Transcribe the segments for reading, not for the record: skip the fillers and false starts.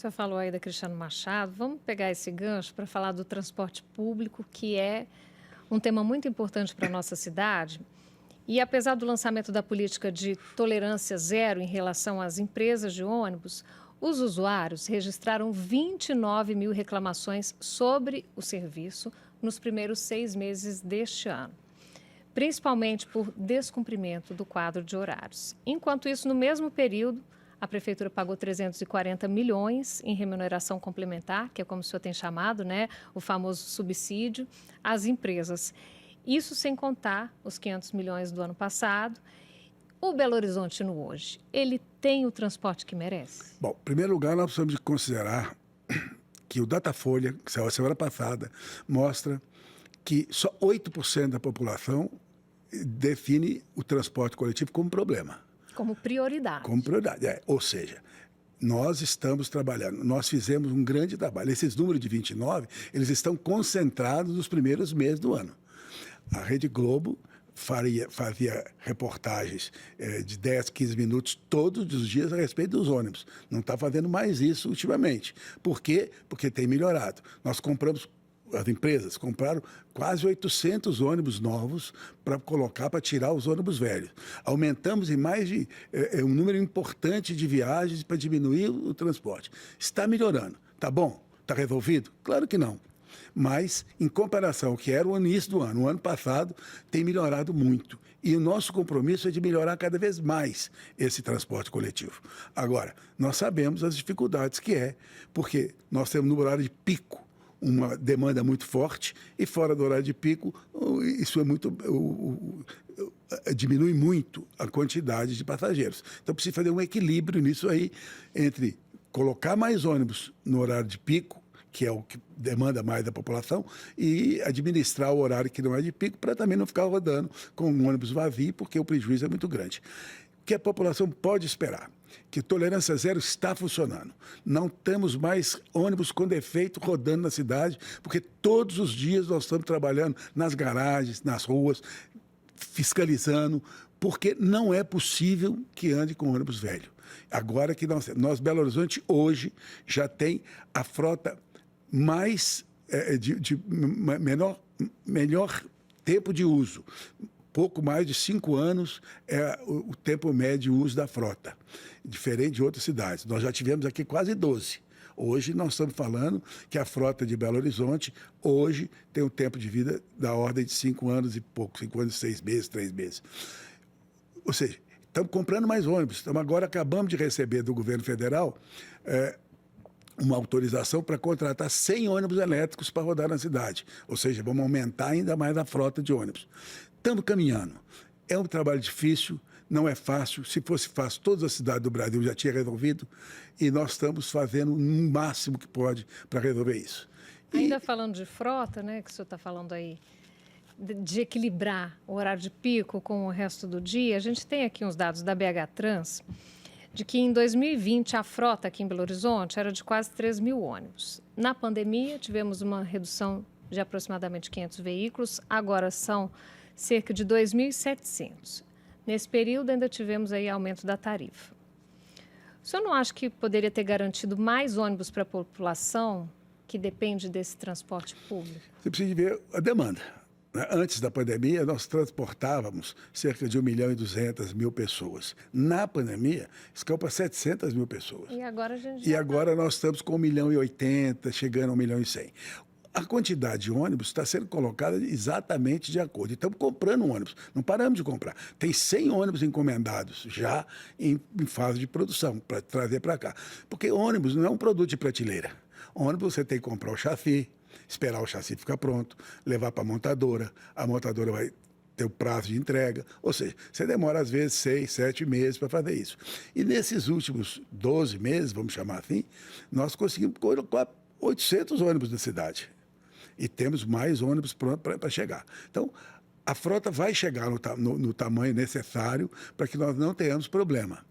senhor falou aí da Cristiano Machado, vamos pegar esse gancho para falar do transporte público, que é um tema muito importante para a nossa cidade. E apesar do lançamento da política de tolerância zero em relação às empresas de ônibus, os usuários registraram 29 mil reclamações sobre o serviço nos primeiros 6 meses deste ano, principalmente por descumprimento do quadro de horários. Enquanto isso, no mesmo período, a Prefeitura pagou 340 milhões em remuneração complementar, que é como o senhor tem chamado, né, o famoso subsídio, às empresas. Isso sem contar os 500 milhões do ano passado. O Belo Horizontino hoje, ele tem o transporte que merece? Bom, em primeiro lugar, nós precisamos de considerar que o Datafolha, que saiu a semana passada, mostra que só 8% da população define o transporte coletivo como problema. Como prioridade. Como prioridade, Ou seja, nós estamos trabalhando, nós fizemos um grande trabalho. Esses números de 29, eles estão concentrados nos primeiros meses do ano. A Rede Globo fazia reportagens de 10, 15 minutos todos os dias a respeito dos ônibus. Não está fazendo mais isso ultimamente. Por quê? Porque tem melhorado. Nós compramos, as empresas compraram quase 800 ônibus novos para colocar, para tirar os ônibus velhos. Aumentamos em mais de um número importante de viagens para diminuir o transporte. Está melhorando. Está bom? Está resolvido? Claro que não. Mas, em comparação ao que era o início do ano, o ano passado tem melhorado muito. E o nosso compromisso é de melhorar cada vez mais esse transporte coletivo. Agora, nós sabemos as dificuldades que é, porque nós temos no horário de pico uma demanda muito forte e fora do horário de pico, isso é muito... diminui muito a quantidade de passageiros. Então, precisa fazer um equilíbrio nisso aí entre colocar mais ônibus no horário de pico, que é o que demanda mais da população, e administrar o horário que não é de pico, para também não ficar rodando com um ônibus vazio, porque o prejuízo é muito grande. O que a população pode esperar? Que tolerância zero está funcionando. Não temos mais ônibus com defeito rodando na cidade, porque todos os dias nós estamos trabalhando nas garagens, nas ruas, fiscalizando, porque não é possível que ande com ônibus velho. Agora que nós Belo Horizonte, hoje, já tem a frota mais melhor tempo de uso. Pouco mais de 5 anos é o tempo médio de uso da frota, diferente de outras cidades. Nós já tivemos aqui quase 12. Hoje nós estamos falando que a frota de Belo Horizonte, hoje, tem um tempo de vida da ordem de 5 anos e pouco, 5 anos e 6 meses, 3 meses. Ou seja, estamos comprando mais ônibus. Agora acabamos de receber do governo federal uma autorização para contratar 100 ônibus elétricos para rodar na cidade. Ou seja, vamos aumentar ainda mais a frota de ônibus. Estamos caminhando. É um trabalho difícil, não é fácil. Se fosse fácil, todas as cidades do Brasil já tinham resolvido. E nós estamos fazendo o máximo que pode para resolver isso. Ainda falando de frota, né, que o senhor está falando aí, de equilibrar o horário de pico com o resto do dia, a gente tem aqui uns dados da BH Trans, de que em 2020 a frota aqui em Belo Horizonte era de quase 3 mil ônibus. Na pandemia, tivemos uma redução de aproximadamente 500 veículos, agora são cerca de 2.700. Nesse período, ainda tivemos aí aumento da tarifa. O senhor não acha que poderia ter garantido mais ônibus para a população que depende desse transporte público? Você precisa ver a demanda. Antes da pandemia, nós transportávamos cerca de 1.200.000 pessoas. Na pandemia, escapou para 700 mil pessoas. E agora a gente E agora nós estamos com 1.080.000, chegando a 1.100.000. A quantidade de ônibus está sendo colocada exatamente de acordo. E estamos comprando ônibus, não paramos de comprar. Tem 100 ônibus encomendados já em fase de produção, para trazer para cá. Porque ônibus não é um produto de prateleira. Ônibus você tem que comprar o chassi, esperar o chassi ficar pronto, levar para a montadora vai ter o prazo de entrega, ou seja, você demora às vezes 6, 7 meses para fazer isso. E nesses últimos 12 meses, vamos chamar assim, nós conseguimos colocar 800 ônibus na cidade. E temos mais ônibus prontos para chegar. Então, a frota vai chegar no tamanho necessário para que nós não tenhamos problema.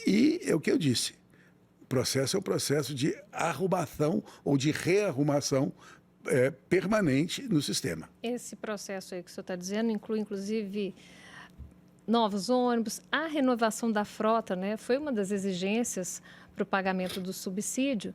E é o que eu disse, o processo é um processo de arrumação ou de rearrumação permanente no sistema. Esse processo aí que o senhor está dizendo inclui, inclusive, novos ônibus. A renovação da frota, né, foi uma das exigências para o pagamento do subsídio.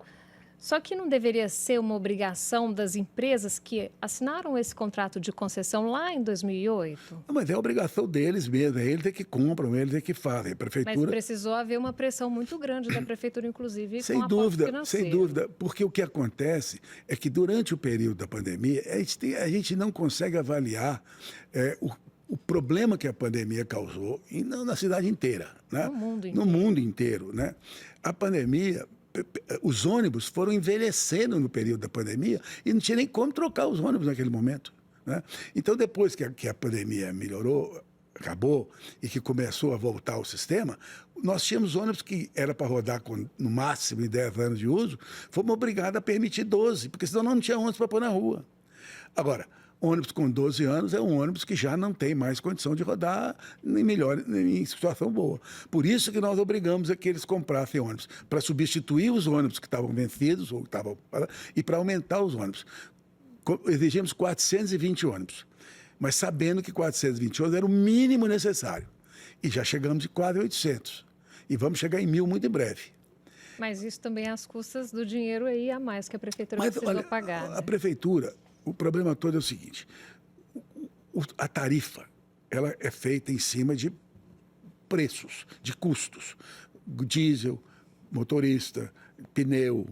Só que não deveria ser uma obrigação das empresas que assinaram esse contrato de concessão lá em 2008? Não, mas é obrigação deles mesmo, é eles que compram, eles que fazem. A prefeitura... Mas precisou haver uma pressão muito grande da prefeitura, inclusive, com aporte dúvida, financeiro. sem dúvida, porque o que acontece é que durante o período da pandemia, a gente não consegue avaliar o problema que a pandemia causou na cidade inteira, né? No mundo inteiro, né? A pandemia... Os ônibus foram envelhecendo no período da pandemia e não tinha nem como trocar os ônibus naquele momento, né? Então, depois que a pandemia melhorou, acabou e que começou a voltar ao sistema, nós tínhamos ônibus que era para rodar com, no máximo, em 10 anos de uso, fomos obrigados a permitir 12, porque senão não tinha ônibus para pôr na rua. Agora, ônibus com 12 anos é um ônibus que já não tem mais condição de rodar em situação boa. Por isso que nós obrigamos a que eles comprassem ônibus, para substituir os ônibus que estavam vencidos e para aumentar os ônibus. Exigimos 420 ônibus, mas sabendo que 420 ônibus era o mínimo necessário. E já chegamos de quase 800. E vamos chegar em 1.000 muito em breve. Mas isso também é às custas do dinheiro aí a mais que a prefeitura precisou pagar. A prefeitura... O problema todo é o seguinte, a tarifa ela é feita em cima de preços, de custos. Diesel, motorista, pneu,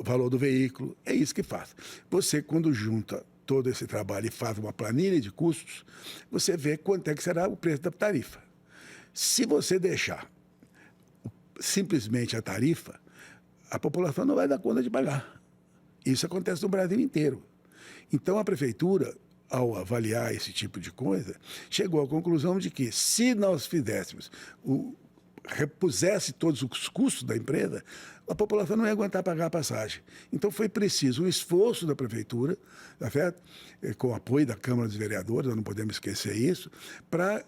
valor do veículo, é isso que faz. Você, quando junta todo esse trabalho e faz uma planilha de custos, você vê quanto é que será o preço da tarifa. Se você deixar simplesmente a tarifa, a população não vai dar conta de pagar. Isso acontece no Brasil inteiro. Então, a prefeitura, ao avaliar esse tipo de coisa, chegou à conclusão de que, se nós fizéssemos, repusesse todos os custos da empresa, a população não ia aguentar pagar a passagem. Então, foi preciso um esforço da prefeitura, tá certo? Com o apoio da Câmara dos Vereadores, nós não podemos esquecer isso, para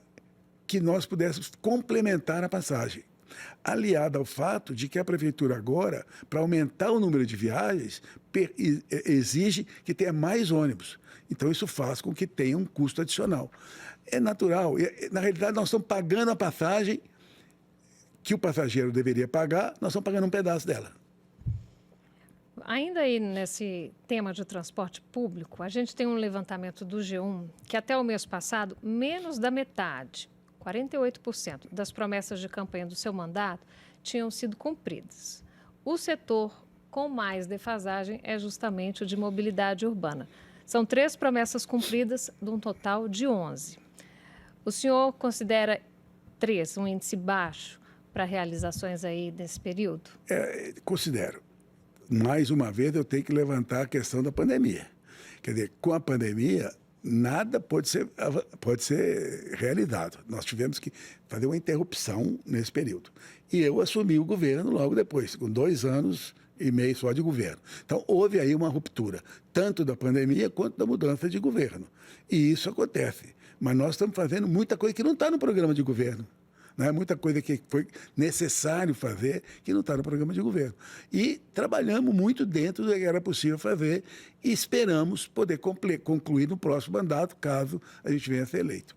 que nós pudéssemos complementar a passagem. Aliado ao fato de que a prefeitura agora, para aumentar o número de viagens, exige que tenha mais ônibus. Então, isso faz com que tenha um custo adicional. É natural. Na realidade, nós estamos pagando a passagem que o passageiro deveria pagar, nós estamos pagando um pedaço dela. Ainda aí nesse tema de transporte público, a gente tem um levantamento do G1 que até o mês passado, menos da metade, 48% das promessas de campanha do seu mandato tinham sido cumpridas. O setor com mais defasagem é justamente o de mobilidade urbana. São 3 promessas cumpridas, de um total de 11. O senhor considera 3 um índice baixo para realizações aí nesse período? Considero. Mais uma vez, eu tenho que levantar a questão da pandemia. Quer dizer, com a pandemia, nada pode ser realizado. Nós tivemos que fazer uma interrupção nesse período. E eu assumi o governo logo depois, com 2 anos e meio só de governo. Então, houve aí uma ruptura, tanto da pandemia quanto da mudança de governo. E isso acontece. Mas nós estamos fazendo muita coisa que não está no programa de governo. Né? Muita coisa que foi necessário fazer que não está no programa de governo. E trabalhamos muito dentro do que era possível fazer e esperamos poder concluir no próximo mandato, caso a gente venha a ser eleito.